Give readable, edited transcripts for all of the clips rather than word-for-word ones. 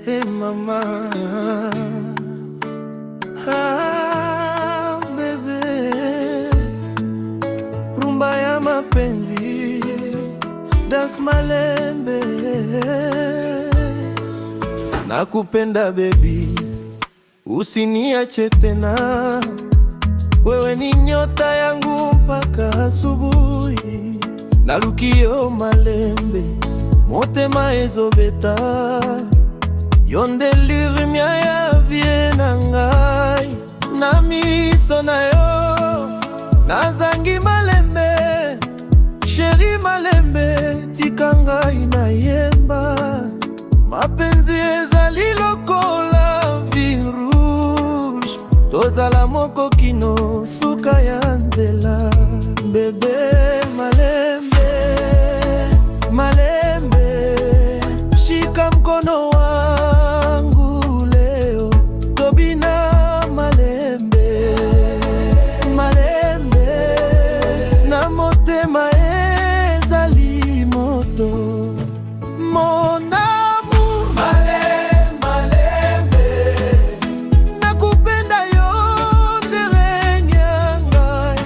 Hey mama, bebe, rumba ya mapenzi, dance malembe. Nakupenda baby, usiniache tena, wewe ni nyota yangu mpaka asubuhi. Nalukio malembe, motema ezobeta, yonde lumière ya vie na ngai. Na miso na yo, nazangi malembe, chéri malembe, tika ngai na yemba. Mapenzi ezali lokola vie rouge, tozala moko kino suka ya nzela. Bebe malembe, malembe, shika mkono wangu leo, tobina malembe, malembe, na motema ezali moto. Mon amour, malembe, nakupenda yo nderenge ya ngai,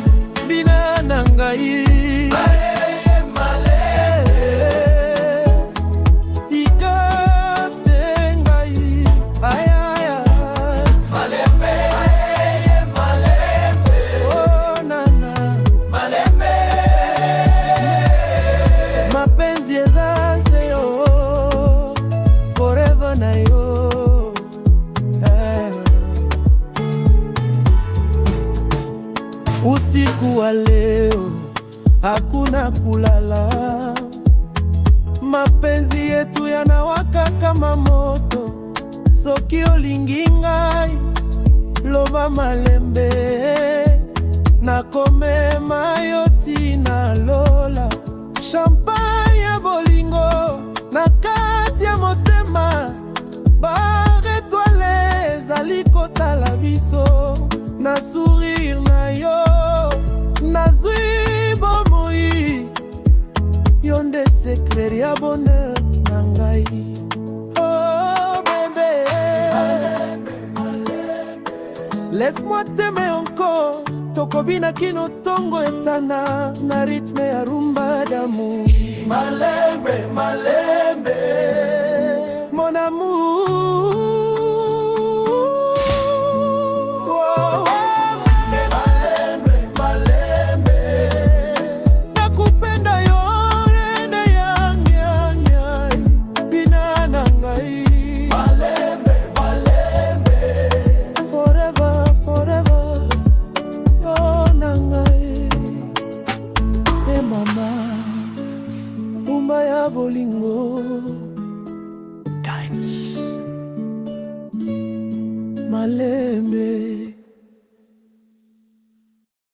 bina na ngai. Usiku wa leo hakuna kulala, mapenzi yetu yanawaka kama moto. Soki olingi ngai, loba malembe, nakomema yo tina lola. Champagne ya bolingo na kati ya motema, bar étoilé ezali kotala biso. Na sourire na yo, nazwi bomoi, yo nde secret ya bonheur na ngai. Oh bébé, laisse-moi t'aimer encore, tokobina kino tongo etana na rythme ya rumba d'amour. Malembe, malembe, mon amour. Bolingo Dance Malembe.